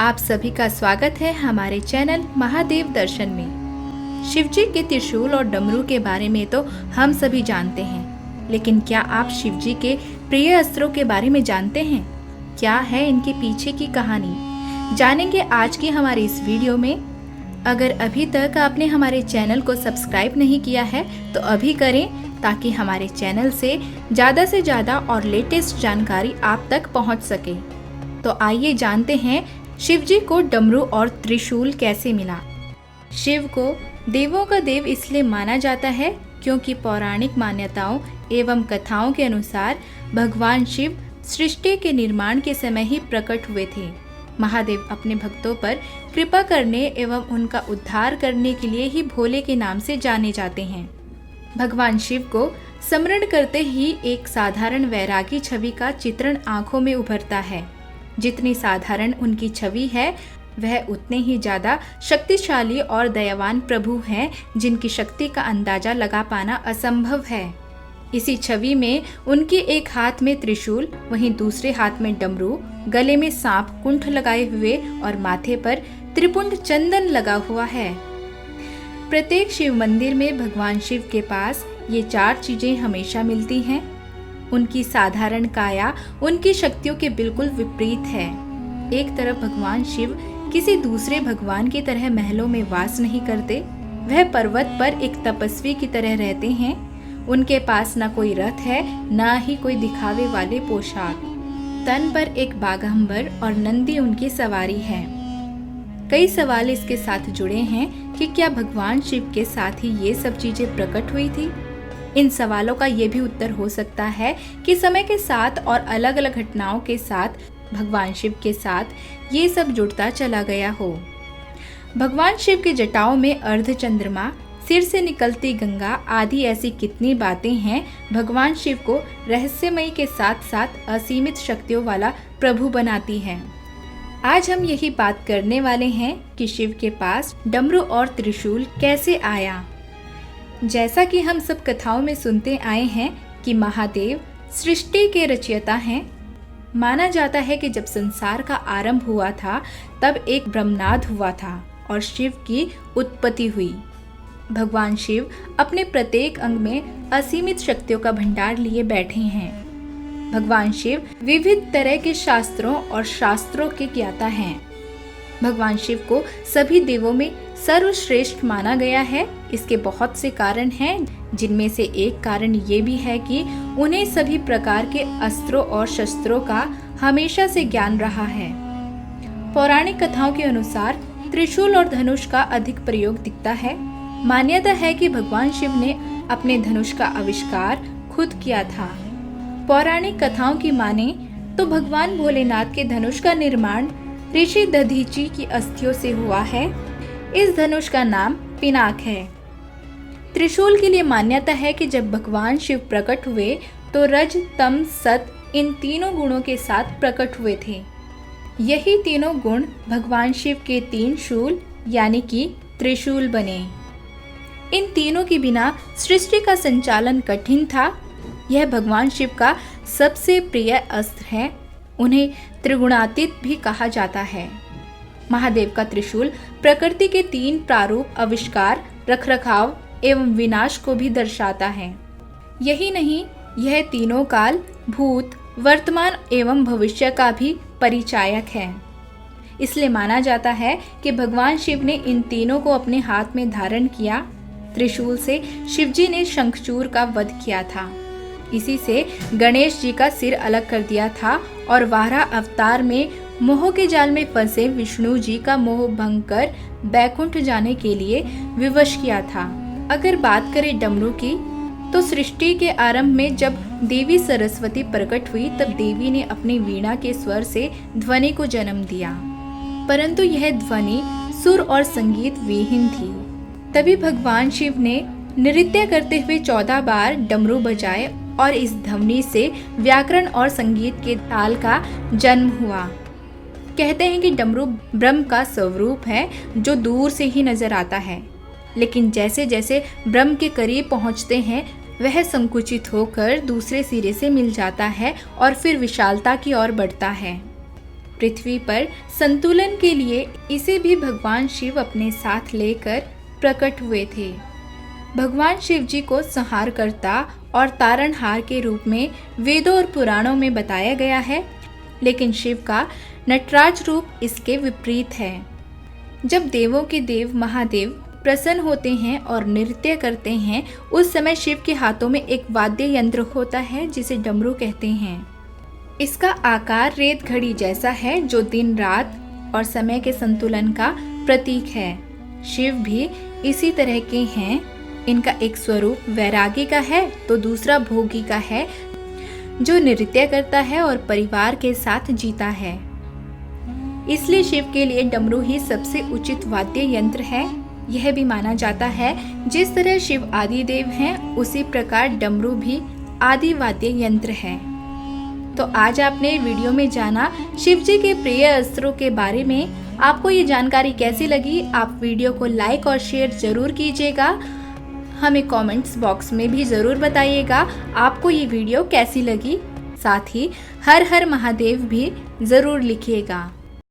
आप सभी का स्वागत है हमारे चैनल महादेव दर्शन में। शिवजी के त्रिशूल और डमरू के बारे में तो हम सभी जानते हैं, लेकिन क्या आप शिवजी के प्रिय अस्त्रों के बारे में जानते हैं? क्या है इनके पीछे की कहानी, जानेंगे आज की हमारी इस वीडियो में। अगर अभी तक आपने हमारे चैनल को सब्सक्राइब नहीं किया है तो अभी करें, ताकि हमारे चैनल से ज़्यादा और लेटेस्ट जानकारी आप तक पहुंच सके। तो आइए जानते हैं शिवजी को डमरू और त्रिशूल कैसे मिला। शिव को देवों का देव इसलिए माना जाता है क्योंकि पौराणिक मान्यताओं एवं कथाओं के अनुसार भगवान शिव सृष्टि के निर्माण के समय ही प्रकट हुए थे। महादेव अपने भक्तों पर कृपा करने एवं उनका उद्धार करने के लिए ही भोले के नाम से जाने जाते हैं। भगवान शिव को स्मरण करते ही एक साधारण वैरागी छवि का चित्रण आंखों में उभरता है। जितनी साधारण उनकी छवि है, वह उतने ही ज्यादा शक्तिशाली और दयावान प्रभु हैं, जिनकी शक्ति का अंदाजा लगा पाना असंभव है। इसी छवि में उनके एक हाथ में त्रिशूल, वहीं दूसरे हाथ में डमरू, गले में सांप कुंठ लगाए हुए और माथे पर त्रिपुंड चंदन लगा हुआ है। प्रत्येक शिव मंदिर में भगवान शिव के पास ये चार चीजें हमेशा मिलती हैं। उनकी साधारण काया उनकी शक्तियों के बिल्कुल विपरीत है। एक तरफ भगवान शिव किसी दूसरे भगवान की तरह महलों में वास नहीं करते, वह पर्वत पर एक तपस्वी की तरह रहते हैं। उनके पास न कोई रथ है, न ही कोई दिखावे वाले पोशाक। तन पर एक बाघंबर और नंदी उनकी सवारी है। कई सवाल इसके साथ जुड़े हैं कि क्या भगवान शिव के साथ ही ये सब चीजें प्रकट हुई थी। इन सवालों का ये भी उत्तर हो सकता है कि समय के साथ और अलग अलग घटनाओं के साथ भगवान शिव के साथ ये सब जुड़ता चला गया हो। भगवान शिव के जटाओं में अर्ध चंद्रमा, सिर से निकलती गंगा आदि ऐसी कितनी बातें हैं, भगवान शिव को रहस्यमयी के साथ साथ असीमित शक्तियों वाला प्रभु बनाती हैं। आज हम यही बात करने वाले हैं कि शिव के पास डमरू और त्रिशूल कैसे आया। जैसा कि हम सब कथाओं में सुनते आए हैं कि महादेव सृष्टि के रचयिता हैं। माना जाता है कि जब संसार का आरंभ हुआ था, तब एक ब्रह्मनाद हुआ था और शिव की उत्पत्ति हुई। भगवान शिव अपने प्रत्येक अंग में असीमित शक्तियों का भंडार लिए बैठे हैं। भगवान शिव विविध तरह के शास्त्रों और शास्त्रों के ज्ञाता हैं। भगवान शिव को सभी देवों में सर्वश्रेष्ठ माना गया है। इसके बहुत से कारण हैं, जिनमें से एक कारण ये भी है कि उन्हें सभी प्रकार के अस्त्रों और शस्त्रों का हमेशा से ज्ञान रहा है। पौराणिक कथाओं के अनुसार त्रिशूल और धनुष का अधिक प्रयोग दिखता है। मान्यता है कि भगवान शिव ने अपने धनुष का आविष्कार खुद किया था। पौराणिक कथाओं की माने तो भगवान भोलेनाथ के धनुष का निर्माण ऋषि दधीची की अस्थियों से हुआ है। इस धनुष का नाम पिनाक है। त्रिशूल के लिए मान्यता है कि जब भगवान शिव प्रकट हुए तो रज, तम, सत इन तीनों गुणों के साथ प्रकट हुए थे। यही तीनों गुण भगवान शिव के तीन शूल यानी कि त्रिशूल बने। इन तीनों के बिना सृष्टि का संचालन कठिन था। यह भगवान शिव का सबसे प्रिय अस्त्र है। उन्हें त्रिगुणातीत भी कहा जाता है। महादेव का त्रिशूल प्रकृति के तीन प्रारूप, आविष्कार, रखरखाव एवं विनाश को भी दर्शाता है। यही नहीं, यह तीनों काल, भूत, वर्तमान एवं भविष्य का भी परिचायक है। इसलिए माना जाता है कि भगवान शिव ने इन तीनों को अपने हाथ में धारण किया। त्रिशूल से शिवजी ने शंखचूर का वध किया था। इसी से गणेश जी का सिर अलग कर दिया था और वाराह अवतार में मोह के जाल में फंसे विष्णु जी का मोह भंग कर बैकुंठ जाने के लिए विवश किया था। अगर बात करें डमरू की, तो सृष्टि के आरंभ में जब देवी सरस्वती प्रकट हुई, तब देवी ने अपनी वीणा के स्वर से ध्वनि को जन्म दिया, परंतु यह ध्वनि सुर और संगीत विहीन थी। तभी भगवान शिव ने नृत्य करते हुए 14 बार डमरू बजाए और इस ध्वनि से व्याकरण और संगीत के ताल का जन्म हुआ। कहते हैं कि डमरू ब्रह्म का स्वरूप है, जो दूर से ही नजर आता है, लेकिन जैसे जैसे ब्रह्म के करीब पहुंचते हैं, वह संकुचित होकर दूसरे सिरे से मिल जाता है और फिर विशालता की ओर बढ़ता है। पृथ्वी पर संतुलन के लिए इसे भी भगवान शिव अपने साथ लेकर प्रकट हुए थे। भगवान शिव जी को संहारकर्ता और तारणहार के रूप में वेदों और पुराणों में बताया गया है, लेकिन शिव का नटराज रूप इसके विपरीत है। जब देवों के देव महादेव प्रसन्न होते हैं और नृत्य करते हैं, उस समय शिव के हाथों में एक वाद्य यंत्र होता है जिसे डमरू कहते हैं। इसका आकार रेत घड़ी जैसा है जो दिन रात और समय के संतुलन का प्रतीक है। शिव भी इसी तरह के हैं। इनका एक स्वरूप वैरागी का है तो दूसरा भोगी का है, जो नृत्य करता है और परिवार के साथ जीता है। इसलिए शिव के लिए डमरू ही सबसे उचित वाद्य यंत्र है। यह भी माना जाता है जिस तरह शिव आदि देव हैं, उसी प्रकार डमरू भी आदि वाद्य यंत्र है। तो आज आपने वीडियो में जाना शिव जी के प्रिय अस्त्रों के बारे में। आपको ये जानकारी कैसी लगी? आप वीडियो को लाइक और शेयर जरूर कीजिएगा। हमें कमेंट्स बॉक्स में भी ज़रूर बताइएगा आपको ये वीडियो कैसी लगी। साथ ही हर हर महादेव भी ज़रूर लिखिएगा।